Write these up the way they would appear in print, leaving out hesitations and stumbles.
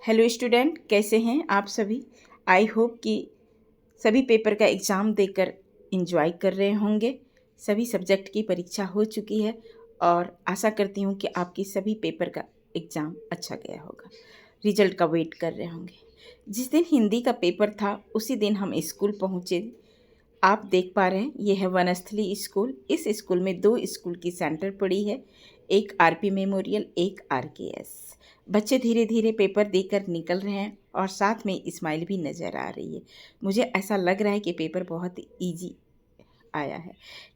Hello student, कैसे हैं आप सभी। आई होप कि सभी पेपर का एग्ज़ाम देकर एंजॉय कर रहे होंगे। सभी सब्जेक्ट की परीक्षा हो चुकी है और आशा करती हूँ कि आपकी सभी पेपर का एग्ज़ाम अच्छा गया होगा। रिजल्ट का वेट कर रहे होंगे। जिस दिन हिंदी का पेपर था उसी दिन हम स्कूल पहुँचे। आप देख पा रहे हैं ये है वनस्थली स्कूल। इस स्कूल में 2 स्कूल की सेंटर पड़ी है, एक आरपी मेमोरियल, एक आरकेएस। बच्चे धीरे धीरे पेपर देकर निकल रहे हैं और साथ में स्माइल भी नज़र आ रही है। मुझे ऐसा लग रहा है कि पेपर बहुत इजी आया है,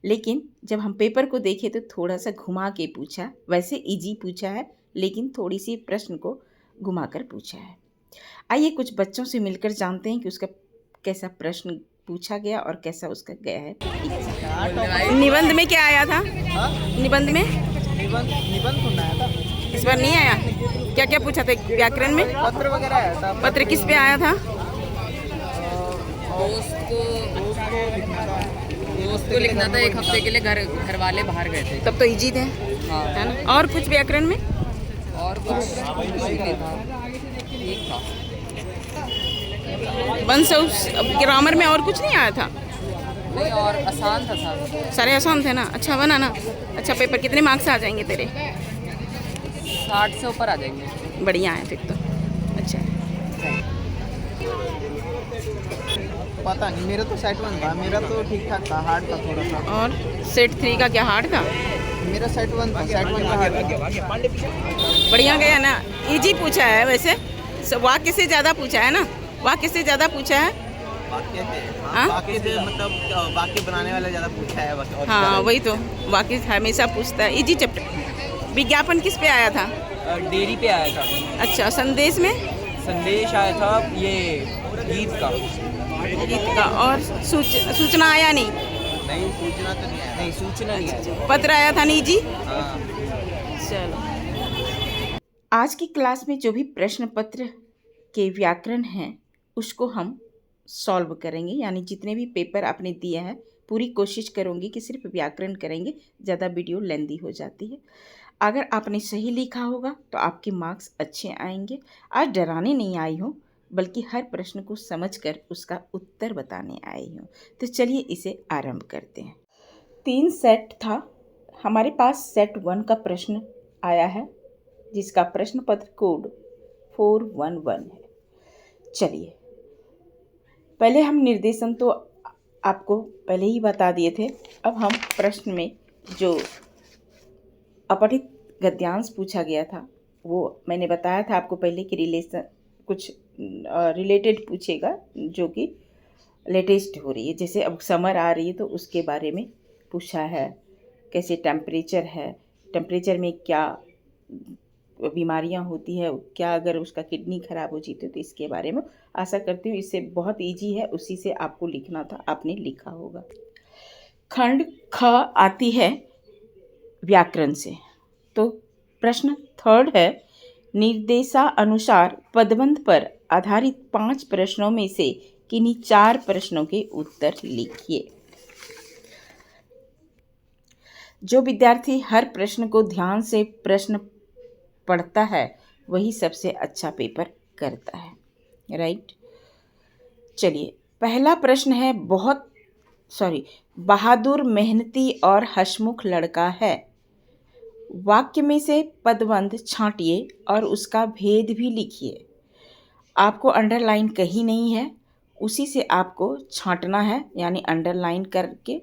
लेकिन जब हम पेपर को देखे तो थोड़ा सा घुमा के पूछा। वैसे इजी पूछा है लेकिन थोड़ी सी प्रश्न को घुमा कर पूछा है। आइए कुछ बच्चों से मिलकर जानते हैं कि उसका कैसा प्रश्न पूछा गया और कैसा उसका गया है। निबंध में क्या आया था? निबंध में निबंध सुनना आया था। इस बार नहीं आया। क्या क्या पूछा था व्याकरण में? पत्र वगैरह आया था। पत्र किस पे आया था? दोस्त को लिखना था। 1 हफ्ते के लिए घर वाले बाहर गए थे। तब तो इजी थे, हाँ। है ना। और कुछ व्याकरण में? और कुछ नहीं था, ठीक था। वंश ग्रामर में और कुछ नहीं आया था? नहीं, और आसान था सारे आसान थे ना। अच्छा बना ना। अच्छा पेपर कितने मार्क्स आ जाएंगे तेरे? 60 से ऊपर आ जाएंगे। बढ़िया है फिर तो। अच्छा पता नहीं, मेरा तो सेट 1 था। मेरा तो ठीक ठाक था, हार्ड था थोड़ा सा। और सेट 3 का क्या हार्ड था? मेरा सेट 1 था, सेट 1 का हार्ड था। बढ़िया गया ना। इजी पूछा है वैसे। वाक्य से ज़्यादा पूछा है ना। वाक्य से ज़्यादा पूछा है। वाक्य से मतलब वाक्य बनाने वाला ज़्यादा पूछा है। हाँ वही तो, वाक्य हमेशा पूछता है। Easy chapter. विज्ञापन किस पे आया था? डेयरी पे आया था। अच्छा, संदेश में? संदेश आया था ये गीत का। गीत का। और सूचना आया नहीं? नहीं, सूचना तो नहीं आया। नहीं, सूचना नहीं आया। पत्र आया था नहीं जी। हाँ। चलो, आज की क्लास में जो भी प्रश्न पत्र के व्याकरण हैं उसको हम सॉल्व करेंगे। यानी जितने भी पेपर आपने दिए हैं पूरी कोशिश करूँगी कि सिर्फ व्याकरण करेंगे, ज़्यादा वीडियो लेंदी हो जाती है। अगर आपने सही लिखा होगा तो आपके मार्क्स अच्छे आएंगे। आज डराने नहीं आई हूँ बल्कि हर प्रश्न को समझकर उसका उत्तर बताने आई हूँ। तो चलिए इसे आरंभ करते हैं। 3 सेट था हमारे पास। सेट 1 का प्रश्न आया है जिसका प्रश्न पत्र कोड 411 है। चलिए, पहले हम निर्देशन तो आपको पहले ही बता दिए थे। अब हम प्रश्न में जो अपठित गद्यांश पूछा गया था वो मैंने बताया था आपको पहले कि कुछ रिलेटेड पूछेगा जो कि लेटेस्ट हो रही है। जैसे अब समर आ रही है तो उसके बारे में पूछा है। कैसे टेम्परेचर है, टेम्परेचर में क्या बीमारियां होती है, क्या अगर उसका किडनी खराब हो जाती है तो इसके बारे में। आशा करती हूँ इससे बहुत इजी है, उसी से आपको लिखना था, आपने लिखा होगा। खंड ख आती है व्याकरण से। तो प्रश्न 3 है, निर्देशानुसार पदबंध पर आधारित 5 प्रश्नों में से किन्हीं 4 प्रश्नों के उत्तर लिखिए। जो विद्यार्थी हर प्रश्न को ध्यान से प्रश्न पढ़ता है वही सबसे अच्छा पेपर करता है। राइट। चलिए, पहला प्रश्न है बहादुर मेहनती और हंसमुख लड़का है। वाक्य में से पदबंध छांटिए और उसका भेद भी लिखिए। आपको अंडरलाइन कहीं नहीं है, उसी से आपको छांटना है, यानी अंडरलाइन करके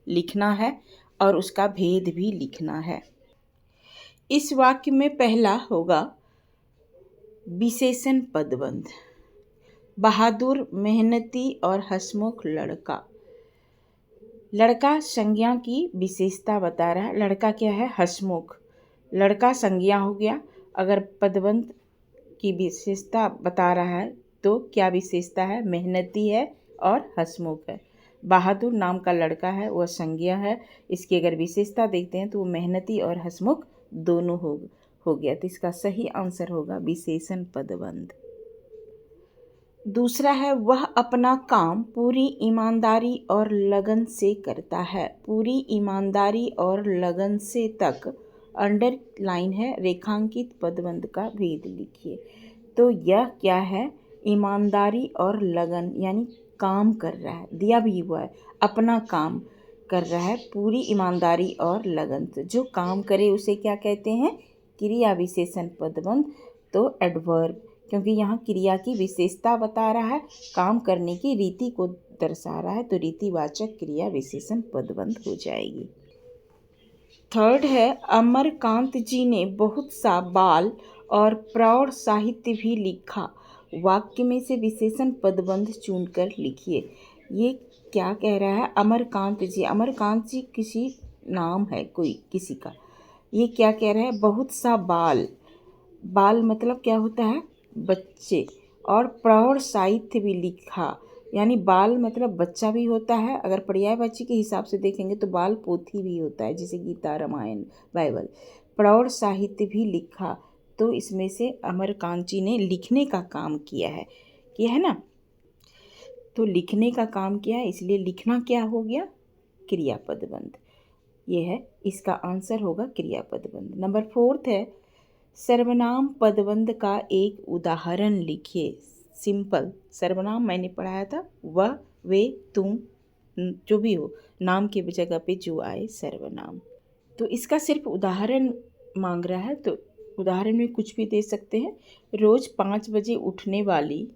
लिखना है और उसका भेद भी लिखना है। इस वाक्य में पहला होगा विशेषण पदबंध। बहादुर, मेहनती और हंसमुख लड़का। लड़का संज्ञा की विशेषता बता रहा है। लड़का क्या है? हंसमुख। लड़का संज्ञा हो गया। अगर पदबंध की विशेषता बता रहा है तो क्या विशेषता है? मेहनती है और हंसमुख है। बहादुर नाम का लड़का है, वह संज्ञा है। इसकी अगर विशेषता देखते हैं तो वो मेहनती और हंसमुख दोनों हो गया। तो इसका सही आंसर होगा विशेषण पदबंध। दूसरा है, वह अपना काम पूरी ईमानदारी और लगन से करता है। पूरी ईमानदारी और लगन से तक अंडरलाइन है, रेखांकित पदबंध का भेद लिखिए। तो यह क्या है, ईमानदारी और लगन, यानी काम कर रहा है, दिया भी हुआ है, अपना काम कर रहा है पूरी ईमानदारी और लगन से। जो काम करे उसे क्या कहते हैं, क्रिया विशेषण पदबंध। तो एडवर्ब, क्योंकि यहाँ क्रिया की विशेषता बता रहा है, काम करने की रीति को दर्शा रहा है, तो रीतिवाचक क्रिया विशेषण पदबंध हो जाएगी। थर्ड है, अमरकांत जी ने बहुत सा बाल और प्रौढ़ साहित्य भी लिखा। वाक्य में से विशेषण पदबंध चुनकर लिखिए। ये क्या कह रहा है, अमरकांत जी, अमरकांत जी किसी नाम है कोई किसी का। ये क्या कह रहा है, बहुत सा बाल, बाल मतलब क्या होता है, बच्चे, और प्रौढ़ साहित्य भी लिखा, यानी बाल मतलब बच्चा भी होता है। अगर पर्यायवाची के हिसाब से देखेंगे तो बाल पोथी भी होता है, जैसे गीता, रामायण, बाइबल। प्रौढ़ साहित्य भी लिखा, तो इसमें से अमरकांत जी ने लिखने का काम किया है ना, तो लिखने का काम किया है, इसलिए लिखना क्या हो गया, क्रियापदबंध। ये है, इसका आंसर होगा क्रियापदबंध। नंबर 4 है, सर्वनाम पदबंध का एक उदाहरण लिखिए। सिंपल सर्वनाम मैंने पढ़ाया था, वह, वे, तुम, जो भी हो, नाम की जगह पे जो आए सर्वनाम। तो इसका सिर्फ उदाहरण मांग रहा है, तो उदाहरण में कुछ भी दे सकते हैं। रोज़ 5 बजे उठने वाली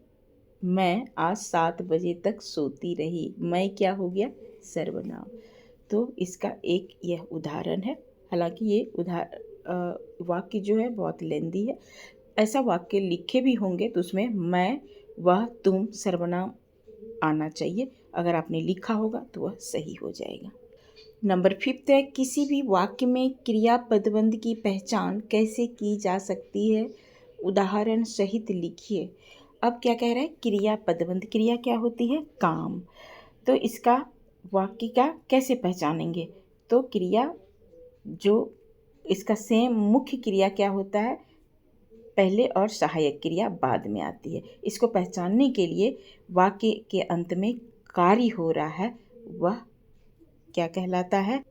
मैं आज 7 बजे तक सोती रही। मैं क्या हो गया, सर्वनाम। तो इसका एक यह उदाहरण है। हालांकि ये वाक्य जो है बहुत लेंदी है। ऐसा वाक्य लिखे भी होंगे तो उसमें मैं, वह, तुम सर्वनाम आना चाहिए। अगर आपने लिखा होगा तो वह सही हो जाएगा। नंबर 5 है, किसी भी वाक्य में क्रिया पदबंध की पहचान कैसे की जा सकती है, उदाहरण सहित लिखिए। अब क्या कह रहा है, क्रिया पदबंध, क्रिया क्या होती है, काम। तो इसका वाक्य का कैसे पहचानेंगे, तो क्रिया जो इसका सेम मुख्य क्रिया क्या होता है, पहले और सहायक क्रिया बाद में आती है। इसको पहचानने के लिए वाक्य के अंत में कार्य हो रहा है, वह क्या कहलाता है,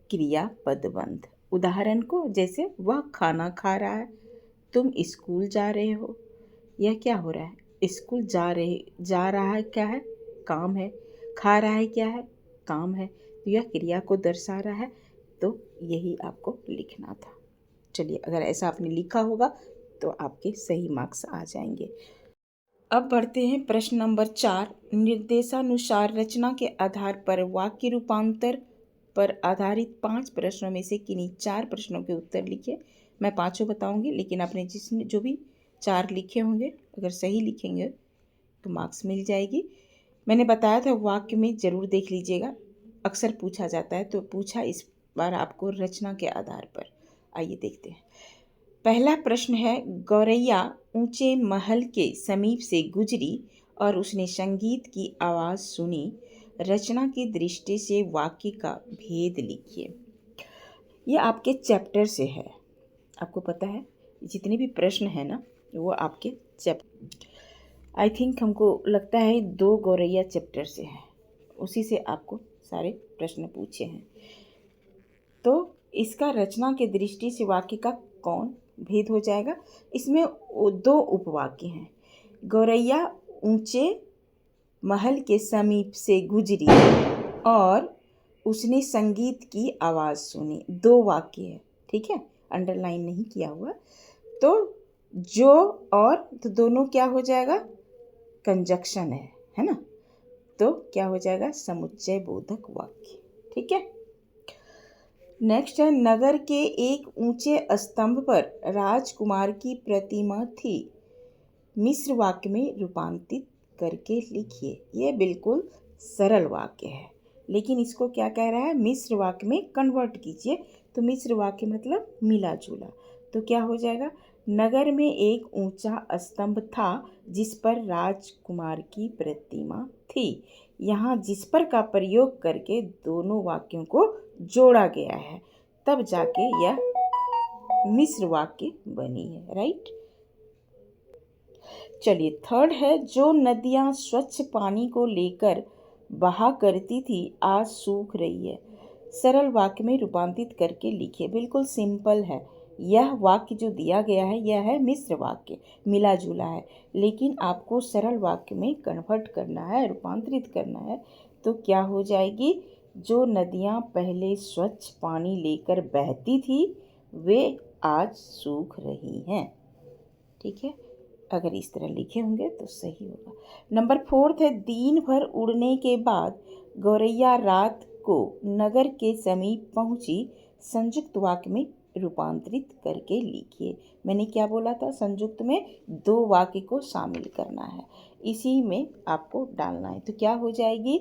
क्रिया पदबंध। उदाहरण को, जैसे वह खाना खा रहा है, तुम स्कूल जा रहे हो, यह क्या हो रहा है, स्कूल जा रहा है क्या है, काम है, खा रहा है क्या है, काम है, तो यह क्रिया को दर्शा रहा है। तो यही आपको लिखना था। चलिए, अगर ऐसा आपने लिखा होगा तो आपके सही मार्क्स आ जाएंगे। अब बढ़ते हैं प्रश्न नंबर 4। निर्देशानुसार रचना के आधार पर वाक्य रूपांतर पर आधारित 5 प्रश्नों में से किन्हीं 4 प्रश्नों के उत्तर लिखिए। मैं 5 बताऊंगी, लेकिन आपने जिसने जो भी 4 लिखे होंगे, अगर सही लिखेंगे तो मार्क्स मिल जाएगी। मैंने बताया था वाक्य में ज़रूर देख लीजिएगा, अक्सर पूछा जाता है, तो पूछा इस बार आपको रचना के आधार पर। आइए देखते हैं। पहला प्रश्न है, गौरैया ऊंचे महल के समीप से गुजरी और उसने संगीत की आवाज़ सुनी। रचना की दृष्टि से वाक्य का भेद लिखिए। ये आपके चैप्टर से है, आपको पता है जितने भी प्रश्न हैं ना वो आपके आई थिंक हमको लगता है 2 गौरैया चैप्टर से है, उसी से आपको सारे प्रश्न पूछे हैं। तो इसका रचना के दृष्टि से वाक्य का कौन भेद हो जाएगा। इसमें 2 उपवाक्य हैं। गौरैया ऊंचे महल के समीप से गुजरी और उसने संगीत की आवाज़ सुनी। 2 वाक्य है, ठीक है, अंडरलाइन नहीं किया हुआ। तो जो और तो दोनों क्या हो जाएगा, कंजक्शन है ना, तो क्या हो जाएगा, समुच्चय बोधक वाक्य। ठीक है। नेक्स्ट है, नगर के एक ऊंचे स्तंभ पर राजकुमार की प्रतिमा थी। मिश्र वाक्य में रूपांतरित करके लिखिए। ये बिल्कुल सरल वाक्य है, लेकिन इसको क्या कह रहा है, मिश्र वाक्य में कन्वर्ट कीजिए। तो मिश्र वाक्य मतलब मिला जुला, तो क्या हो जाएगा, नगर में एक ऊंचा स्तंभ था जिस पर राजकुमार की प्रतिमा थी। यहाँ जिस पर का प्रयोग करके दोनों वाक्यों को जोड़ा गया है, तब जाके यह मिश्र वाक्य बनी है, राइट। चलिए, थर्ड है, जो नदियाँ स्वच्छ पानी को लेकर बहा करती थी आज सूख रही है। सरल वाक्य में रूपांतरित करके लिखिए। बिल्कुल सिंपल है, यह वाक्य जो दिया गया है यह है मिश्र वाक्य, मिला जुला है, लेकिन आपको सरल वाक्य में कन्वर्ट करना है, रूपांतरित करना है। तो क्या हो जाएगी, जो नदियाँ पहले स्वच्छ पानी लेकर बहती थी वे आज सूख रही हैं। ठीक है, अगर इस तरह लिखे होंगे तो सही होगा। नंबर 4 है, दिन भर उड़ने के बाद गौरैया रात को नगर के समीप पहुंची। संयुक्त वाक्य में रूपांतरित करके लिखिए। मैंने क्या बोला था, संयुक्त में 2 वाक्य को शामिल करना है, इसी में आपको डालना है। तो क्या हो जाएगी,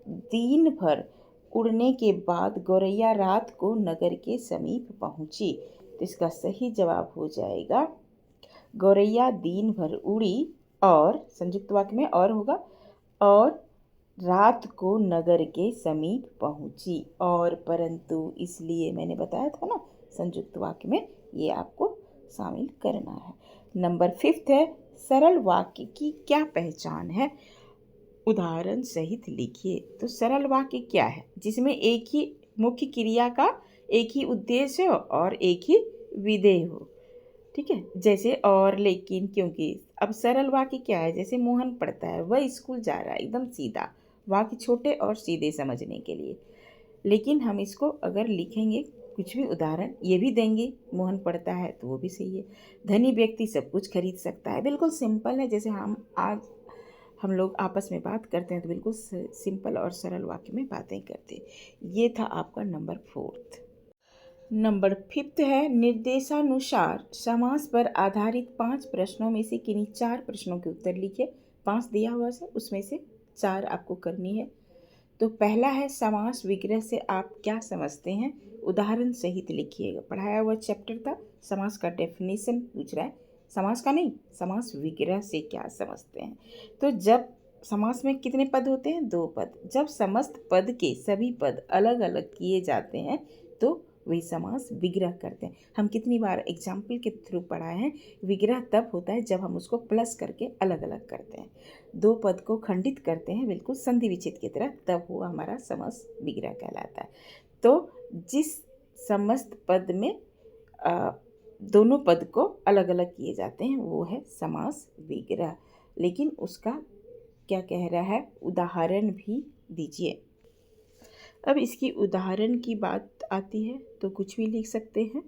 दिन भर उड़ने के बाद गौरैया रात को नगर के समीप पहुंची। तो इसका सही जवाब हो जाएगा, गौरैया दिन भर उड़ी और संयुक्त वाक्य में और होगा, और रात को नगर के समीप पहुंची। और परंतु, इसलिए मैंने बताया था ना, संयुक्त वाक्य में ये आपको शामिल करना है। नंबर 5 है, सरल वाक्य की क्या पहचान है, उदाहरण सहित लिखिए। तो सरल वाक्य क्या है, जिसमें एक ही मुख्य क्रिया का एक ही उद्देश्य हो और एक ही विधेय हो। ठीक है, जैसे और, लेकिन, क्योंकि। अब सरल वाक्य क्या है, जैसे मोहन पढ़ता है, वह स्कूल जा रहा है, एकदम सीधा वाक्य, छोटे और सीधे समझने के लिए। लेकिन हम इसको अगर लिखेंगे, कुछ भी उदाहरण ये भी देंगे, मोहन पढ़ता है तो वो भी सही है। धनी व्यक्ति सब कुछ खरीद सकता है, बिल्कुल सिंपल है। जैसे हम लोग आपस में बात करते हैं तो बिल्कुल सिंपल और सरल वाक्य में बातें करते हैं। ये था आपका नंबर 4। नंबर 5 है, निर्देशानुसार समास पर आधारित 5 प्रश्नों में से किन्हीं 4 प्रश्नों के उत्तर लिखिए। 5 दिया हुआ है, उसमें से 4 आपको करनी है। तो पहला है, समास विग्रह से आप क्या समझते हैं, उदाहरण सहित लिखिएगा। पढ़ाया हुआ चैप्टर था, समास का डेफिनेशन पूछ रहा है, समास का नहीं, समास विग्रह से क्या समझते हैं। तो जब समास में कितने पद होते हैं, 2 पद। जब समस्त पद के सभी पद अलग अलग किए जाते हैं तो वही समास विग्रह करते हैं। हम कितनी बार एग्जाम्पल के थ्रू पढ़ाए हैं, विग्रह तब होता है जब हम उसको प्लस करके अलग अलग करते हैं, 2 पद को खंडित करते हैं बिल्कुल संधि विच्छेद की तरह, तब वो हमारा समास विग्रह कहलाता है। तो जिस समस्त पद में दोनों पद को अलग अलग किए जाते हैं वो है समास विग्रह। लेकिन उसका क्या कह रहा है, उदाहरण भी दीजिए। अब इसकी उदाहरण की बात आती है तो कुछ भी लिख सकते हैं,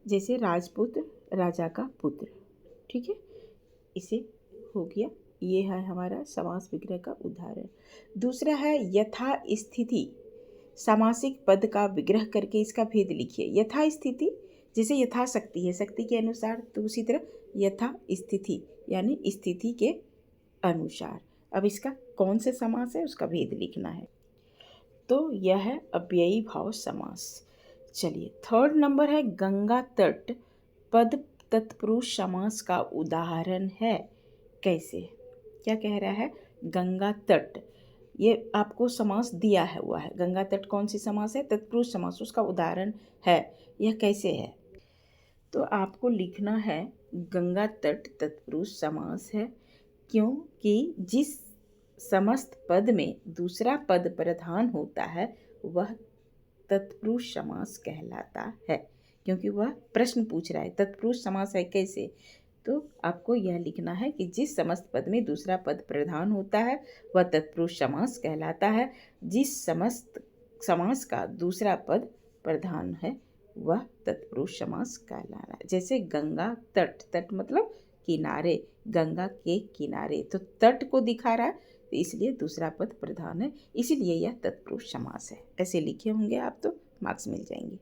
जैसे राजपुत्र राजा का पुत्र। ठीक है, इसे हो गया, ये है हमारा समास विग्रह का उदाहरण। दूसरा है, यथा स्थिति सामासिक पद का विग्रह करके इसका भेद लिखिए। यथा स्थिति जैसे यथाशक्ति है, शक्ति के अनुसार, तो उसी तरह यथा स्थिति यानी स्थिति के अनुसार। अब इसका कौन से समास है उसका भेद लिखना है। तो यह है अव्ययी भाव समास। चलिए, 3rd नंबर है, गंगा तट पद तत्पुरुष समास का उदाहरण है। कैसे, क्या कह रहा है, गंगा तट, ये आपको समास दिया है हुआ है। गंगा तट कौन सी समास है, तत्पुरुष समास, उसका उदाहरण है। यह कैसे है, तो आपको लिखना है गंगा तट तत्पुरुष समास है, क्योंकि जिस समस्त पद में दूसरा पद प्रधान होता है वह तत्पुरुष समास कहलाता है। क्योंकि वह प्रश्न पूछ रहा है, तत्पुरुष समास है कैसे, तो आपको यह लिखना है कि जिस समस्त पद में दूसरा पद प्रधान होता है वह तत्पुरुष समास कहलाता है। जिस समस्त समास का दूसरा पद प्रधान है वह तत्पुरुष समास कहलाना है। जैसे गंगा तट, तट मतलब किनारे, गंगा के किनारे, तो तट को दिखा रहा है तो इसलिए दूसरा पद प्रधान है, इसीलिए यह तत्पुरुष समास है। ऐसे लिखे होंगे आप तो मार्क्स मिल जाएंगे।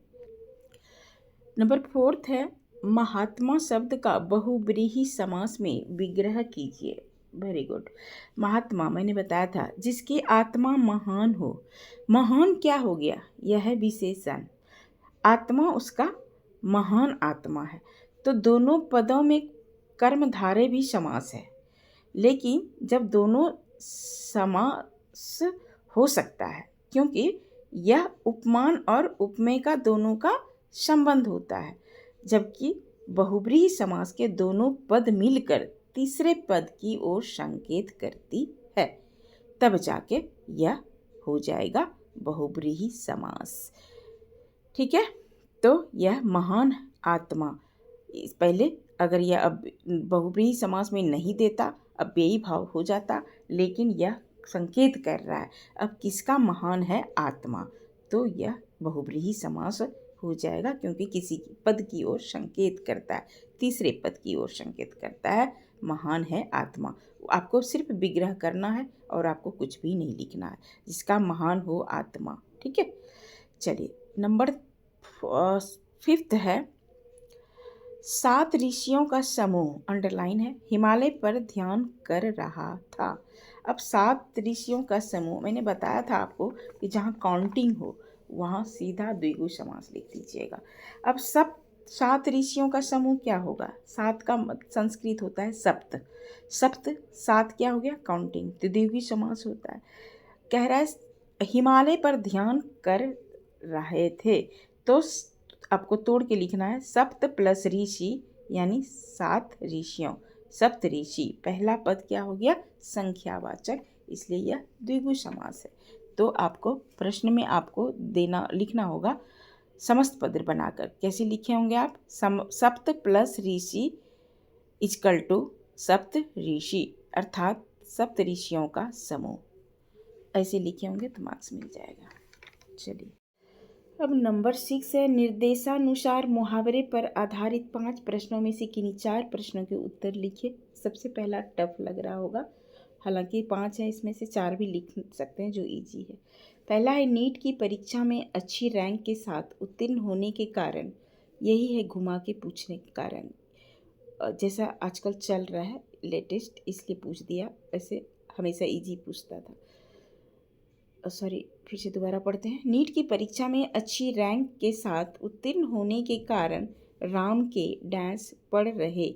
नंबर 4 है, महात्मा शब्द का बहुब्रीहि समास में विग्रह कीजिए। Very good. महात्मा मैंने बताया था जिसकी आत्मा महान हो। महान क्या हो गया, यह है विशेषण, आत्मा उसका महान आत्मा है। तो दोनों पदों में कर्मधारय भी समास है, लेकिन जब दोनों समास हो सकता है क्योंकि यह उपमान और उपमेय का दोनों का संबंध होता है, जबकि बहुब्रीहि समास के दोनों पद मिलकर तीसरे पद की ओर संकेत करती है, तब जाके यह हो जाएगा बहुब्रीहि समास। ठीक है, तो यह महान आत्मा। इस पहले अगर यह अब बहुव्रीहि समास में नहीं देता, अव्ययी भाव हो जाता, लेकिन यह संकेत कर रहा है अब किसका महान है आत्मा, तो यह बहुव्रीहि समास हो जाएगा, क्योंकि किसी पद की ओर संकेत करता है, तीसरे पद की ओर संकेत करता है, महान है आत्मा। आपको सिर्फ विग्रह करना है और आपको कुछ भी नहीं लिखना है, जिसका महान हो आत्मा। ठीक है, चलिए नंबर 5 है, 7 ऋषियों का समूह, अंडरलाइन है, हिमालय पर ध्यान कर रहा था। अब 7 ऋषियों का समूह, मैंने बताया था आपको कि जहाँ काउंटिंग हो वहाँ सीधा द्विगु समास लिख दीजिएगा। अब 7 ऋषियों का समूह क्या होगा, 7 का संस्कृत होता है सप्त, सप्त 7 क्या हो गया काउंटिंग, तो द्विगु समास होता है। कह रहा है हिमालय पर ध्यान कर रहे थे, तो आपको तोड़ के लिखना है सप्त प्लस ऋषि यानी 7 ऋषियों, सप्त ऋषि, पहला पद क्या हो गया संख्यावाचक, इसलिए यह द्विगु समास है। तो आपको प्रश्न में आपको लिखना होगा समस्त पद बनाकर, कैसे लिखे होंगे आप, सप्त प्लस ऋषि इक्वल टू सप्त ऋषि, अर्थात सप्त ऋषियों का समूह, ऐसे लिखे होंगे तो मार्क्स मिल जाएगा। चलिए अब नंबर 6 है, निर्देशानुसार मुहावरे पर आधारित 5 प्रश्नों में से किन्हीं 4 प्रश्नों के उत्तर लिखिए। सबसे पहला टफ लग रहा होगा, हालांकि 5 है, इसमें से 4 भी लिख सकते हैं जो इजी है। पहला है, नीट की परीक्षा में अच्छी रैंक के साथ उत्तीर्ण होने के कारण, यही है घुमा के पूछने के कारण, जैसा आजकल चल रहा है लेटेस्ट, इसलिए पूछ दिया, ऐसे हमेशा इजी पूछता था। सॉरी, फिर से दोबारा पढ़ते हैं। नीट की परीक्षा में अच्छी रैंक के साथ उत्तीर्ण होने के कारण राम के डैश पढ़ रहे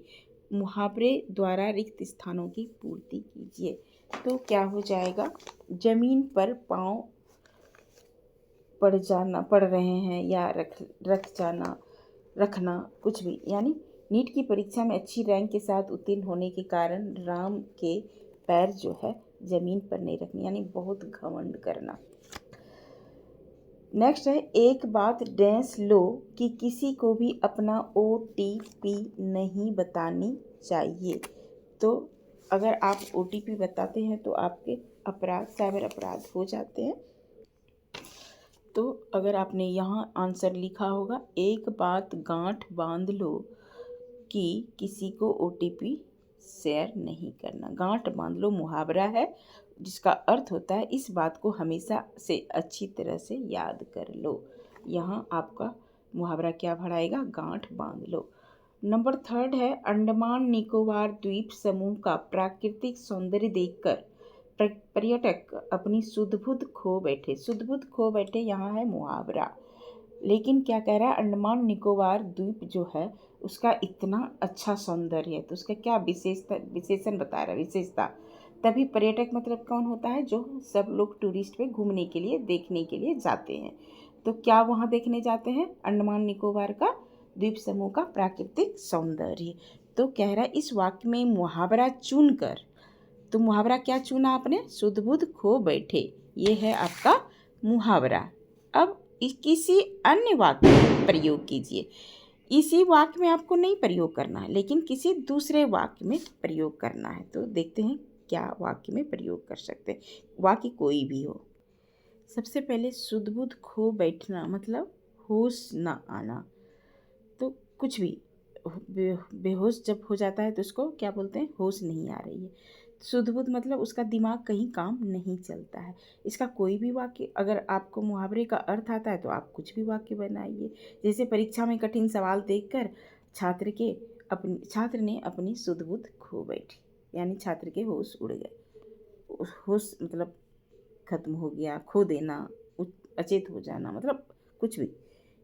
मुहावरे द्वारा रिक्त स्थानों की पूर्ति कीजिए। तो क्या हो जाएगा, जमीन पर पाँव पड़ रहे हैं या रख जाना, रखना, कुछ भी, यानी नीट की परीक्षा में अच्छी रैंक के साथ उत्तीर्ण होने के कारण राम के पैर जो है जमीन पर नहीं रखनी, यानी बहुत घमंड करना। नेक्स्ट है, एक बात डैश लो कि किसी को भी अपना OTP नहीं बतानी चाहिए। तो अगर आप OTP बताते हैं तो आपके अपराध, साइबर अपराध हो जाते हैं। तो अगर आपने यहाँ आंसर लिखा होगा, एक बात गांठ बांध लो कि किसी को OTP शेयर नहीं करना। गांठ बांध लो मुहावरा है, जिसका अर्थ होता है इस बात को हमेशा से अच्छी तरह से याद कर लो। यहाँ आपका मुहावरा क्या भराएगा, गांठ बांध लो। नंबर 3 है, अंडमान निकोबार द्वीप समूह का प्राकृतिक सौंदर्य देखकर पर्यटक अपनी सुध-बुध खो बैठे। सुध-बुध खो बैठे यहाँ है मुहावरा, लेकिन क्या कह रहा है, अंडमान निकोबार द्वीप जो है उसका इतना अच्छा सौंदर्य है, तो उसका क्या विशेषण बता रहा है, विशेषता। तभी पर्यटक मतलब कौन होता है, जो सब लोग टूरिस्ट पे घूमने के लिए, देखने के लिए जाते हैं। तो क्या वहाँ देखने जाते हैं, अंडमान निकोबार का द्वीप समूह का प्राकृतिक सौंदर्य। तो कह रहा है इस वाक्य में मुहावरा चुनकर, तो मुहावरा क्या चुना आपने, सुध-बुध खो बैठे, ये है आपका मुहावरा। अब किसी अन्य वाक्य में प्रयोग कीजिए। इसी वाक्य में आपको नहीं प्रयोग करना है, लेकिन किसी दूसरे वाक्य में प्रयोग करना है। तो देखते हैं क्या वाक्य में प्रयोग कर सकते हैं, वाक्य कोई भी हो। सबसे पहले सुध-बुध खो बैठना मतलब होश ना आना, तो कुछ भी बेहोश जब हो जाता है तो उसको क्या बोलते हैं, होश नहीं आ रही है। सुध-बुध मतलब उसका दिमाग कहीं काम नहीं चलता है। इसका कोई भी वाक्य, अगर आपको मुहावरे का अर्थ आता है तो आप कुछ भी वाक्य बनाइए। जैसे परीक्षा में कठिन सवाल देखकर छात्र ने अपनी सुध-बुध खो बैठी, यानी छात्र के होश उड़ गए। होश मतलब खत्म हो गया, खो देना, अचेत हो जाना, मतलब कुछ भी।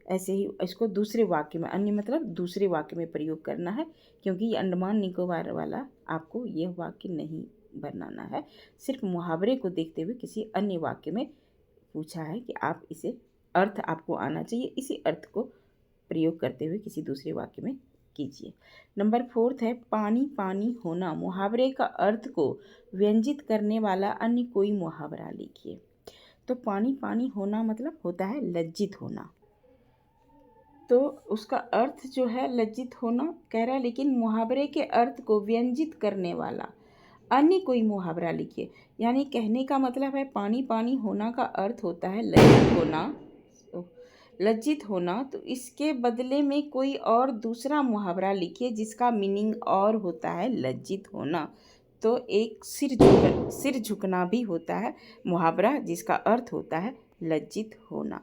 ऐसे ही इसको दूसरे वाक्य में, अन्य मतलब दूसरे वाक्य में प्रयोग करना है, क्योंकि ये अंडमान निकोबार वाला आपको यह वाक्य नहीं बनाना है। सिर्फ मुहावरे को देखते हुए किसी अन्य वाक्य में पूछा है कि आप इसे अर्थ आपको आना चाहिए, इसी अर्थ को प्रयोग करते हुए किसी दूसरे वाक्य में कीजिए। नंबर 4 है, पानी पानी होना मुहावरे का अर्थ को व्यंजित करने वाला अन्य कोई मुहावरा लिखिए। तो पानी पानी होना मतलब होता है लज्जित होना। तो उसका अर्थ जो है लज्जित होना कह रहा है, लेकिन मुहावरे के अर्थ को व्यंजित करने वाला अन्य कोई मुहावरा लिखिए। यानी कहने का मतलब है पानी पानी होना का अर्थ होता है लज्जित होना, लज्जित होना। तो इसके बदले में कोई और दूसरा मुहावरा लिखिए जिसका मीनिंग और होता है लज्जित होना। तो एक सिर झुकना भी होता है मुहावरा जिसका अर्थ होता है लज्जित होना।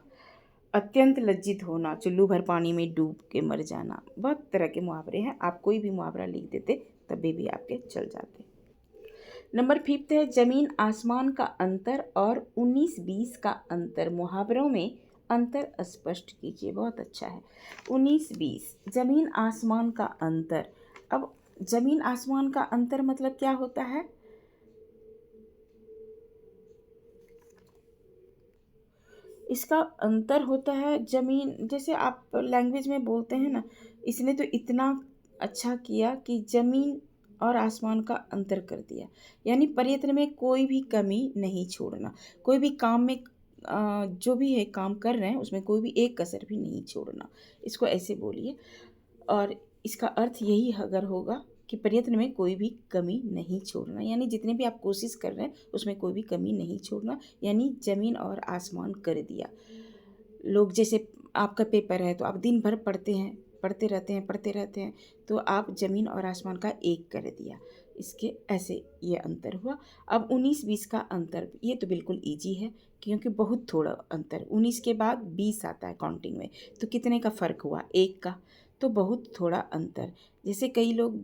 अत्यंत लज्जित होना, चुल्लू भर पानी में डूब के मर जाना। बहुत तरह के मुहावरे हैं, आप कोई भी मुहावरा लिख देते तभी भी आपके चल जाते। नंबर 5 है जमीन आसमान का अंतर और 19-20 का अंतर। मुहावरों में अंतर स्पष्ट कीजिए। बहुत अच्छा है। 19-20 जमीन आसमान का अंतर। अब जमीन आसमान का अंतर मतलब क्या होता है? इसका अंतर होता है जमीन, जैसे आप लैंग्वेज में बोलते हैं ना, इसने तो इतना अच्छा किया कि ज़मीन और आसमान का अंतर कर दिया। यानी प्रयत्न में कोई भी कमी नहीं छोड़ना, कोई भी काम में जो भी है काम कर रहे हैं उसमें कोई भी एक कसर भी नहीं छोड़ना, इसको ऐसे बोलिए। और इसका अर्थ यही अगर होगा कि प्रयत्न में कोई भी कमी नहीं छोड़ना, यानी जितने भी आप कोशिश कर रहे हैं उसमें कोई भी कमी नहीं छोड़ना। यानी ज़मीन और आसमान कर दिया। लोग जैसे आपका पेपर है तो आप दिन भर पढ़ते रहते हैं, तो आप ज़मीन और आसमान का एक कर दिया। इसके ऐसे ये अंतर हुआ। अब 19-20 का अंतर, ये तो बिल्कुल इजी है क्योंकि बहुत थोड़ा अंतर। 19 के बाद 20 आता है काउंटिंग में, तो कितने का फ़र्क हुआ? 1 का। तो बहुत थोड़ा अंतर। जैसे कई लोग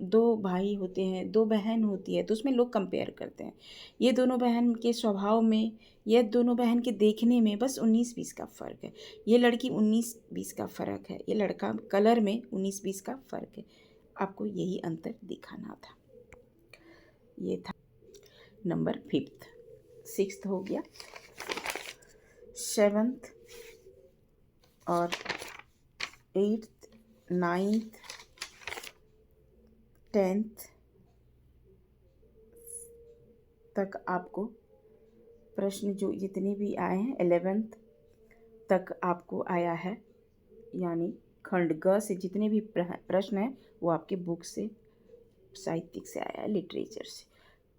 दो भाई होते हैं, 2 बहन होती है, तो उसमें लोग कंपेयर करते हैं। ये दोनों बहन के स्वभाव में, ये दोनों बहन के देखने में बस 19-20 का फ़र्क है। ये लड़की 19-20 का फ़र्क है, ये लड़का कलर में 19-20 का फ़र्क है। आपको यही अंतर दिखाना था। ये था नंबर 5th। 6th हो गया। 7th और 8th 9th 10th तक आपको प्रश्न जो जितने भी आए हैं, 11th तक आपको आया है। यानी खंड ग से जितने भी प्रश्न हैं वो आपके बुक से, साहित्यिक से आया है, लिटरेचर से।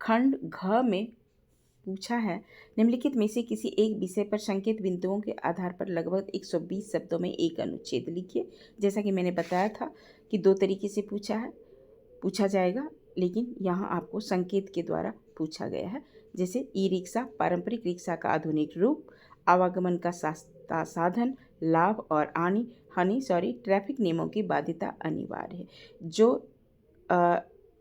खंड घ में पूछा है निम्नलिखित में से किसी एक विषय पर संकेत बिंदुओं के आधार पर लगभग 120 शब्दों में एक अनुच्छेद लिखिए। जैसा कि मैंने बताया था कि 2 तरीके से पूछा जाएगा, लेकिन यहाँ आपको संकेत के द्वारा पूछा गया है। जैसे ई रिक्शा पारंपरिक रिक्शा का आधुनिक रूप, आवागमन का सस्ता साधन, लाभ और हानि ट्रैफिक नियमों की बाध्यता अनिवार्य है। जो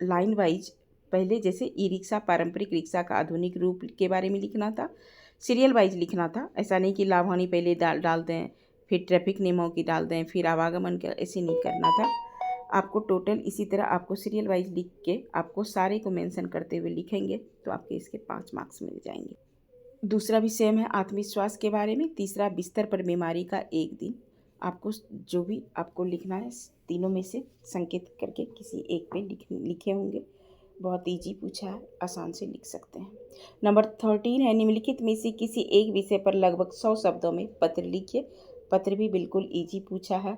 लाइन वाइज पहले जैसे ई रिक्शा पारंपरिक रिक्शा का आधुनिक रूप के बारे में लिखना था, सीरियल वाइज लिखना था। ऐसा नहीं कि लाभ हानि पहले डाल दें, फिर ट्रैफिक नियमों की डाल दें, फिर आवागमन का, ऐसे नहीं करना था। आपको टोटल इसी तरह आपको सीरियल वाइज लिख के आपको सारे को मेंशन करते हुए लिखेंगे तो आपके इसके 5 मार्क्स मिल जाएंगे। दूसरा भी सेम है, आत्मविश्वास के बारे में। तीसरा बिस्तर पर बीमारी का एक दिन। आपको जो भी आपको लिखना है तीनों में से संकेत करके किसी एक पे लिखे होंगे। बहुत इजी पूछा है, आसान से लिख सकते हैं। नंबर 13 है निम्नलिखित में से किसी एक विषय पर लगभग 100 शब्दों में पत्र लिखिए। पत्र भी बिल्कुल इजी पूछा है।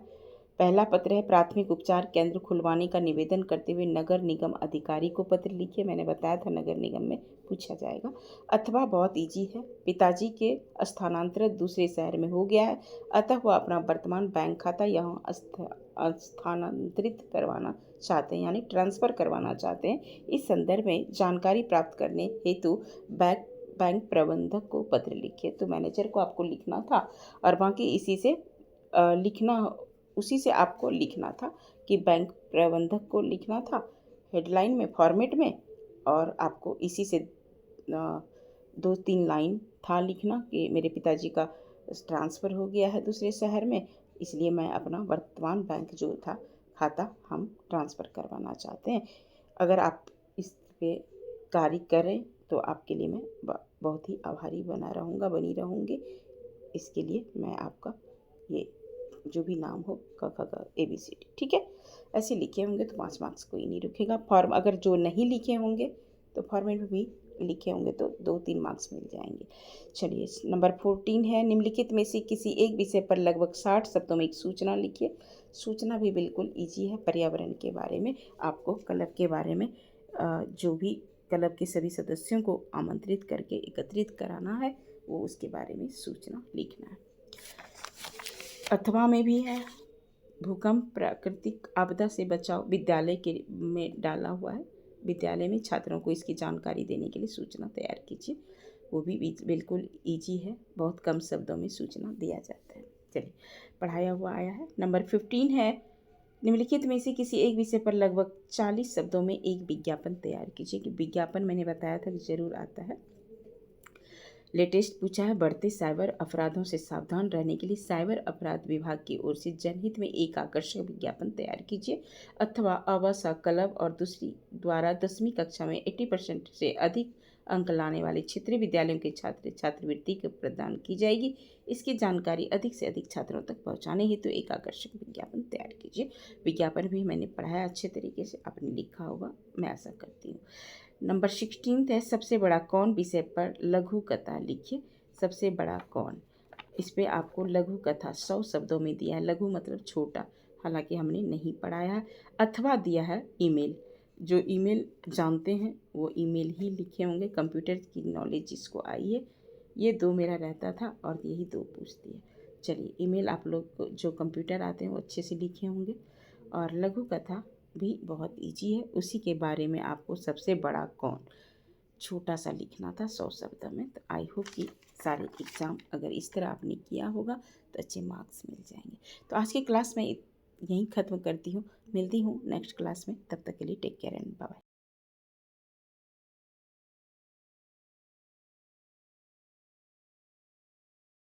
पहला पत्र है प्राथमिक उपचार केंद्र खुलवाने का निवेदन करते हुए नगर निगम अधिकारी को पत्र लिखिए। मैंने बताया था नगर निगम में पूछा जाएगा। अथवा बहुत इजी है, पिताजी के स्थानांतरण दूसरे शहर में हो गया है, अतः वह अपना वर्तमान बैंक खाता यहाँ स्थानांतरित करवाना चाहते हैं, यानी ट्रांसफ़र करवाना चाहते हैं। इस संदर्भ में जानकारी प्राप्त करने हेतु बैंक प्रबंधक को पत्र लिखिए। तो मैनेजर को आपको लिखना था और बाकी उसी से आपको लिखना था कि बैंक प्रबंधक को लिखना था हेडलाइन में, फॉर्मेट में, और आपको इसी से 2-3 लाइन था लिखना कि मेरे पिताजी का ट्रांसफ़र हो गया है दूसरे शहर में, इसलिए मैं अपना वर्तमान बैंक जो था खाता हम ट्रांसफ़र करवाना चाहते हैं। अगर आप इस पे कार्य करें तो आपके लिए मैं बहुत ही आभारी बनी रहूँगी। इसके लिए मैं आपका ये जो भी नाम हो क ख ग ABCD, ठीक है, ऐसे लिखे होंगे तो 5 मार्क्स कोई नहीं रुकेगा। फॉर्म अगर जो नहीं लिखे होंगे तो फॉर्मेट में भी लिखे होंगे तो 2-3 मार्क्स मिल जाएंगे। चलिए, नंबर 14 है, निम्नलिखित में से किसी एक विषय पर लगभग 60 शब्दों में एक सूचना लिखिए। सूचना भी बिल्कुल ईजी है, पर्यावरण के बारे में। आपको क्लब के बारे में जो भी क्लब के सभी सदस्यों को आमंत्रित करके एकत्रित कराना है, वो उसके बारे में सूचना लिखना है। अथवा में भी है, भूकंप, प्राकृतिक आपदा से बचाव विद्यालय के में डाला हुआ है। विद्यालय में छात्रों को इसकी जानकारी देने के लिए सूचना तैयार कीजिए। वो भी बिल्कुल ईजी है, बहुत कम शब्दों में सूचना दिया जाता है। चलिए, पढ़ाया हुआ आया है। नंबर 15 है, निम्नलिखित में से किसी एक विषय पर लगभग 40 शब्दों में एक विज्ञापन तैयार कीजिए। कि विज्ञापन मैंने बताया था कि जरूर आता है। लेटेस्ट पूछा है, बढ़ते साइबर अपराधों से सावधान रहने के लिए साइबर अपराध विभाग की ओर से जनहित में एक आकर्षक विज्ञापन तैयार कीजिए। अथवा आवासा क्लब और दूसरी द्वारा 10वीं कक्षा में 80% से अधिक अंक लाने वाले क्षेत्रीय विद्यालयों के छात्र छात्रवृत्ति को प्रदान की जाएगी। इसकी जानकारी अधिक से अधिक छात्रों तक पहुंचाने हेतु एक आकर्षक विज्ञापन तैयार कीजिए। विज्ञापन भी मैंने पढ़ाया अच्छे तरीके से, आपने लिखा होगा, मैं आशा करती हूँ। नंबर 16 है, सबसे बड़ा कौन विषय पर लघु कथा लिखिए। सबसे बड़ा कौन, इस पे आपको लघु कथा 100 शब्दों में दिया है। लघु मतलब छोटा, हालांकि हमने नहीं पढ़ाया है। अथवा दिया है ईमेल, जो ईमेल जानते हैं वो ईमेल ही लिखे होंगे। कंप्यूटर की नॉलेज जिसको आई है, ये 2 मेरा रहता था और यही 2 पूछती है। चलिए, ईमेल आप लोग को जो कंप्यूटर आते हैं वो अच्छे से लिखे होंगे। और लघु कथा भी बहुत इजी है, उसी के बारे में आपको सबसे बड़ा कौन छोटा सा लिखना था 100 शब्द में। तो आई होप कि सारे एग्ज़ाम अगर इस तरह आपने किया होगा तो अच्छे मार्क्स मिल जाएंगे। तो आज की क्लास में यहीं ख़त्म करती हूँ, मिलती हूँ नेक्स्ट क्लास में। तब तक के लिए take care and bye bye.